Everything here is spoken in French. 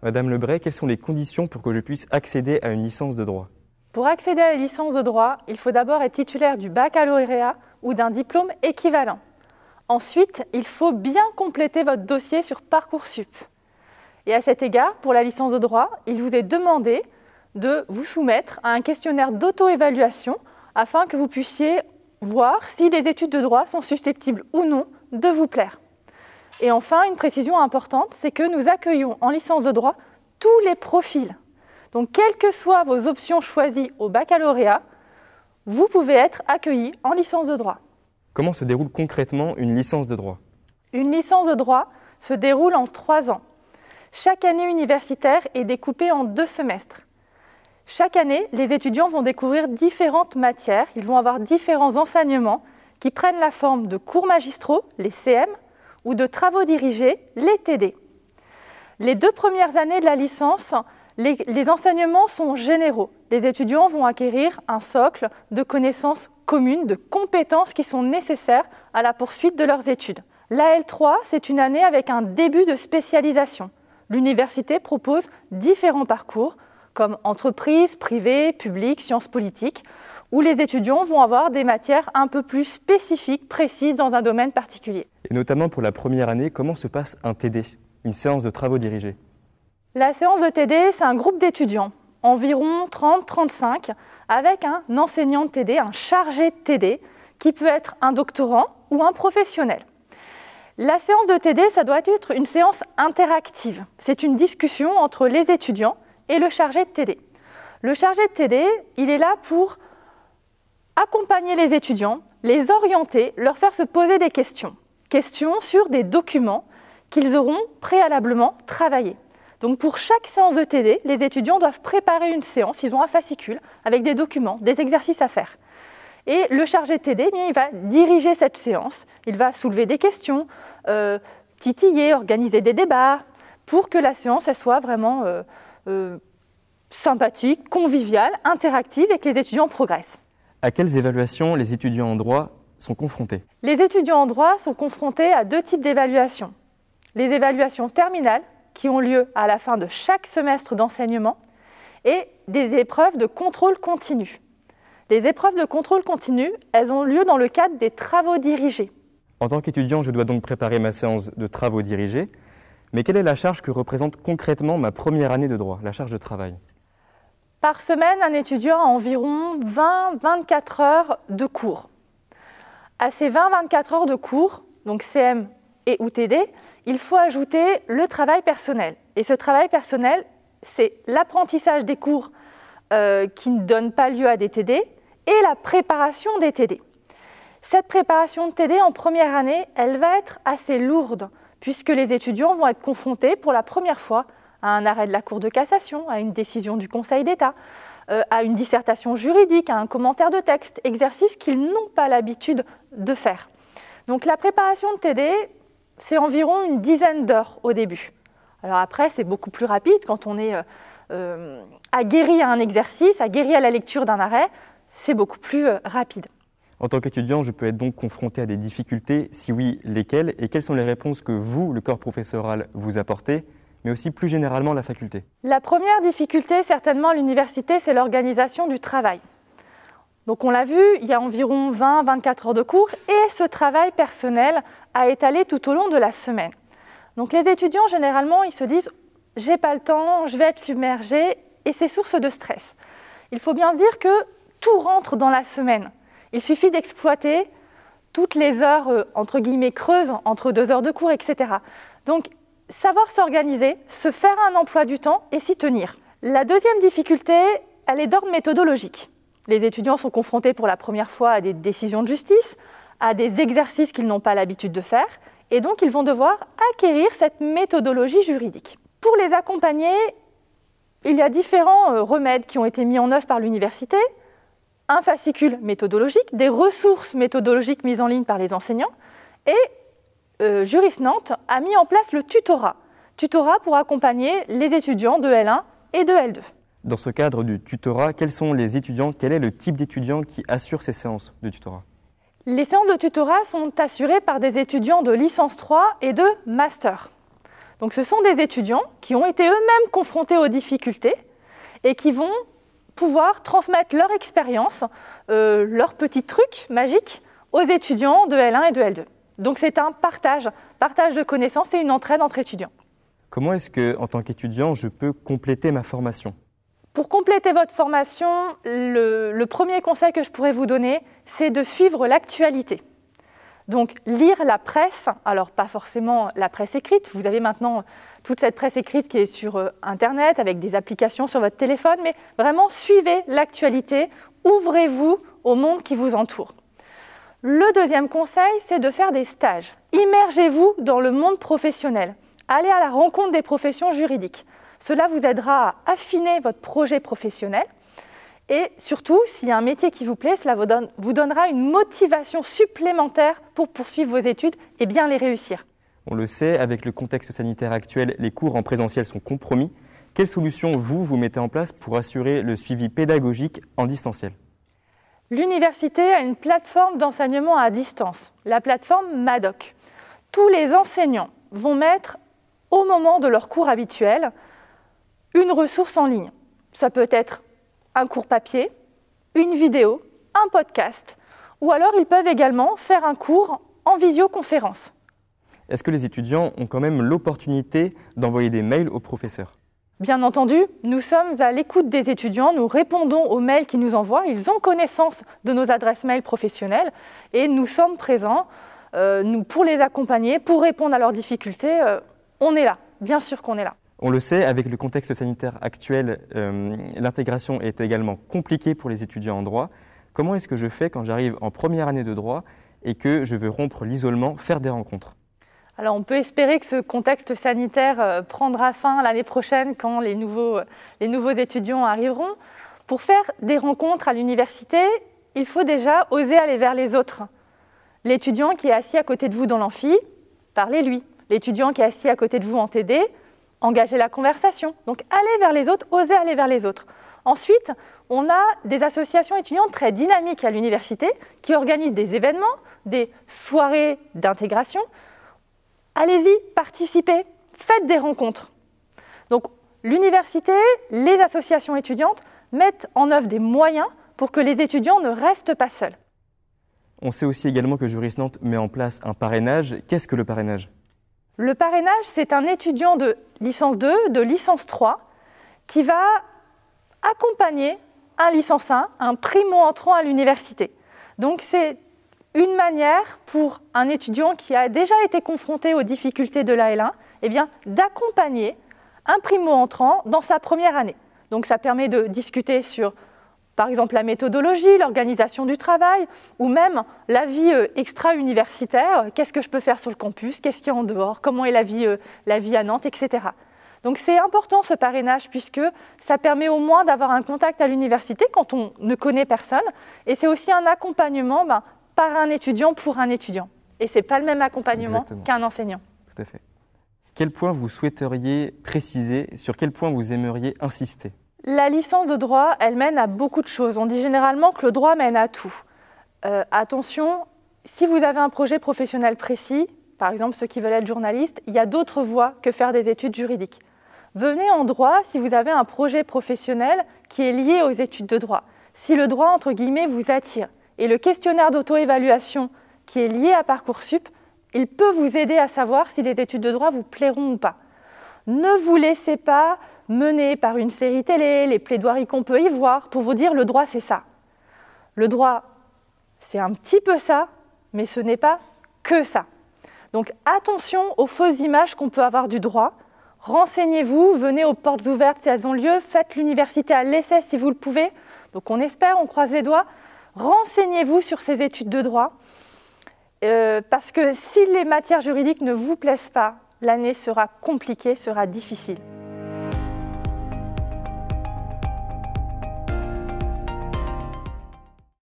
Madame Lebray, quelles sont les conditions pour que je puisse accéder à une licence de droit? Pour accéder à la licence de droit, il faut d'abord être titulaire du baccalauréat ou d'un diplôme équivalent. Ensuite, il faut bien compléter votre dossier sur Parcoursup. Et à cet égard, pour la licence de droit, il vous est demandé de vous soumettre à un questionnaire d'auto-évaluation afin que vous puissiez voir si les études de droit sont susceptibles ou non de vous plaire. Et enfin, une précision importante, c'est que nous accueillons en licence de droit tous les profils. Donc, quelles que soient vos options choisies au baccalauréat, vous pouvez être accueilli en licence de droit. Comment se déroule concrètement une licence de droit? Une licence de droit se déroule en 3 ans. Chaque année universitaire est découpée en 2 semestres. Chaque année, les étudiants vont découvrir différentes matières. Ils vont avoir différents enseignements qui prennent la forme de cours magistraux, les CM, ou de travaux dirigés, les TD. Les 2 premières années de la licence, les enseignements sont généraux. Les étudiants vont acquérir un socle de connaissances communes, de compétences qui sont nécessaires à la poursuite de leurs études. La L3, c'est une année avec un début de spécialisation. L'université propose différents parcours, comme entreprise, privé, public, sciences politiques, où les étudiants vont avoir des matières un peu plus spécifiques, précises dans un domaine particulier. Et notamment pour la première année, comment se passe un TD, une séance de travaux dirigés? La séance de TD, c'est un groupe d'étudiants, environ 30-35, avec un enseignant de TD, un chargé de TD, qui peut être un doctorant ou un professionnel. La séance de TD, ça doit être une séance interactive. C'est une discussion entre les étudiants et le chargé de TD. Le chargé de TD, il est là pour accompagner les étudiants, les orienter, leur faire se poser des questions. Questions sur des documents qu'ils auront préalablement travaillés. Donc pour chaque séance de TD, les étudiants doivent préparer une séance, ils ont un fascicule avec des documents, des exercices à faire. Et le chargé de TD, il va diriger cette séance, il va soulever des questions, titiller, organiser des débats, pour que la séance elle soit vraiment sympathique, conviviale, interactive et que les étudiants progressent. À quelles évaluations les étudiants en droit sont confrontés? Les étudiants en droit sont confrontés à 2 types d'évaluations. Les évaluations terminales, qui ont lieu à la fin de chaque semestre d'enseignement, et des épreuves de contrôle continu. Les épreuves de contrôle continu, elles ont lieu dans le cadre des travaux dirigés. En tant qu'étudiant, je dois donc préparer ma séance de travaux dirigés, mais quelle est la charge que représente concrètement ma première année de droit, la charge de travail? Par semaine, un étudiant a environ 20-24 heures de cours. À ces 20-24 heures de cours, donc CM et ou TD, il faut ajouter le travail personnel. Et ce travail personnel, c'est l'apprentissage des cours qui ne donnent pas lieu à des TD et la préparation des TD. Cette préparation de TD en première année, elle va être assez lourde puisque les étudiants vont être confrontés pour la première fois à un arrêt de la Cour de cassation, à une décision du Conseil d'État, à une dissertation juridique, à un commentaire de texte, exercice qu'ils n'ont pas l'habitude de faire. Donc la préparation de TD, c'est environ une dizaine d'heures au début. Alors après, c'est beaucoup plus rapide quand on est aguerri à un exercice, aguerri à la lecture d'un arrêt, c'est beaucoup plus rapide. En tant qu'étudiant, je peux être donc confronté à des difficultés, si oui, lesquelles, et quelles sont les réponses que vous, le corps professoral, vous apportez, mais aussi plus généralement la faculté? La première difficulté, certainement à l'université, c'est l'organisation du travail. Donc on l'a vu, il y a environ 20-24 heures de cours et ce travail personnel a étalé tout au long de la semaine. Donc les étudiants, généralement, ils se disent « j'ai pas le temps, je vais être submergé » et c'est source de stress. Il faut bien se dire que tout rentre dans la semaine. Il suffit d'exploiter toutes les heures, entre guillemets, creuses, entre 2 heures de cours, etc. Donc savoir s'organiser, se faire un emploi du temps et s'y tenir. La deuxième difficulté, elle est d'ordre méthodologique. Les étudiants sont confrontés pour la première fois à des décisions de justice, à des exercices qu'ils n'ont pas l'habitude de faire, et donc ils vont devoir acquérir cette méthodologie juridique. Pour les accompagner, il y a différents remèdes qui ont été mis en œuvre par l'université, un fascicule méthodologique, des ressources méthodologiques mises en ligne par les enseignants, et Juris Nantes a mis en place le tutorat pour accompagner les étudiants de L1 et de L2. Dans ce cadre du tutorat, quels sont les étudiants, quel est le type d'étudiants qui assurent ces séances de tutorat? Les séances de tutorat sont assurées par des étudiants de licence 3 et de master. Donc ce sont des étudiants qui ont été eux-mêmes confrontés aux difficultés et qui vont pouvoir transmettre leur expérience, leurs petits trucs magiques aux étudiants de L1 et de L2. Donc c'est un partage de connaissances et une entraide entre étudiants. Comment est-ce que, en tant qu'étudiant, je peux compléter ma formation ? Pour compléter votre formation, le premier conseil que je pourrais vous donner, c'est de suivre l'actualité. Donc lire la presse, alors pas forcément la presse écrite, vous avez maintenant toute cette presse écrite qui est sur Internet avec des applications sur votre téléphone, mais vraiment suivez l'actualité, ouvrez-vous au monde qui vous entoure. Le deuxième conseil, c'est de faire des stages. Immergez-vous dans le monde professionnel. Allez à la rencontre des professions juridiques. Cela vous aidera à affiner votre projet professionnel. Et surtout, s'il y a un métier qui vous plaît, cela vous donnera une motivation supplémentaire pour poursuivre vos études et bien les réussir. On le sait, avec le contexte sanitaire actuel, les cours en présentiel sont compromis. Quelles solutions vous mettez en place pour assurer le suivi pédagogique en distanciel ? L'université a une plateforme d'enseignement à distance, la plateforme Madoc. Tous les enseignants vont mettre, au moment de leur cours habituel, une ressource en ligne. Ça peut être un cours papier, une vidéo, un podcast, ou alors ils peuvent également faire un cours en visioconférence. Est-ce que les étudiants ont quand même l'opportunité d'envoyer des mails aux professeurs ? Bien entendu, nous sommes à l'écoute des étudiants, nous répondons aux mails qu'ils nous envoient, ils ont connaissance de nos adresses mail professionnelles et nous sommes présents pour les accompagner, pour répondre à leurs difficultés. On est là, bien sûr qu'on est là. On le sait, avec le contexte sanitaire actuel, l'intégration est également compliquée pour les étudiants en droit. Comment est-ce que je fais quand j'arrive en première année de droit et que je veux rompre l'isolement, faire des rencontres ? Alors on peut espérer que ce contexte sanitaire prendra fin l'année prochaine quand les nouveaux étudiants arriveront. Pour faire des rencontres à l'université, il faut déjà oser aller vers les autres. L'étudiant qui est assis à côté de vous dans l'amphi, parlez-lui. L'étudiant qui est assis à côté de vous en TD, engagez la conversation. Donc allez vers les autres, osez aller vers les autres. Ensuite, on a des associations étudiantes très dynamiques à l'université qui organisent des événements, des soirées d'intégration. Allez-y, participez, faites des rencontres. Donc l'université, les associations étudiantes mettent en œuvre des moyens pour que les étudiants ne restent pas seuls. On sait aussi également que Juris Nantes met en place un parrainage. Qu'est-ce que le parrainage ? Le parrainage, c'est un étudiant de licence 2, de licence 3, qui va accompagner un licence 1, un primo-entrant à l'université. Donc c'est une manière pour un étudiant qui a déjà été confronté aux difficultés de la L1, d'accompagner un primo-entrant dans sa première année. Donc ça permet de discuter sur, par exemple, la méthodologie, l'organisation du travail, ou même la vie extra-universitaire. Qu'est-ce que je peux faire sur le campus? Qu'est-ce qu'il y a en dehors? Comment est la vie à Nantes, etc. Donc c'est important ce parrainage puisque ça permet au moins d'avoir un contact à l'université quand on ne connaît personne. Et c'est aussi un accompagnement par un étudiant pour un étudiant. Et ce n'est pas le même accompagnement qu'un enseignant. Tout à fait. Quel point vous souhaiteriez préciser, sur quel point vous aimeriez insister? La licence de droit, elle mène à beaucoup de choses. On dit généralement que le droit mène à tout. Attention, si vous avez un projet professionnel précis, par exemple ceux qui veulent être journalistes, il y a d'autres voies que faire des études juridiques. Venez en droit si vous avez un projet professionnel qui est lié aux études de droit. Si le droit, entre guillemets, vous attire. Et le questionnaire d'auto-évaluation qui est lié à Parcoursup, il peut vous aider à savoir si les études de droit vous plairont ou pas. Ne vous laissez pas mener par une série télé, les plaidoiries qu'on peut y voir pour vous dire le droit c'est ça. Le droit c'est un petit peu ça, mais ce n'est pas que ça. Donc attention aux fausses images qu'on peut avoir du droit. Renseignez-vous, venez aux portes ouvertes si elles ont lieu, faites l'université à l'essai si vous le pouvez. Donc on espère, on croise les doigts. Renseignez-vous sur ces études de droit parce que si les matières juridiques ne vous plaisent pas, l'année sera compliquée, sera difficile.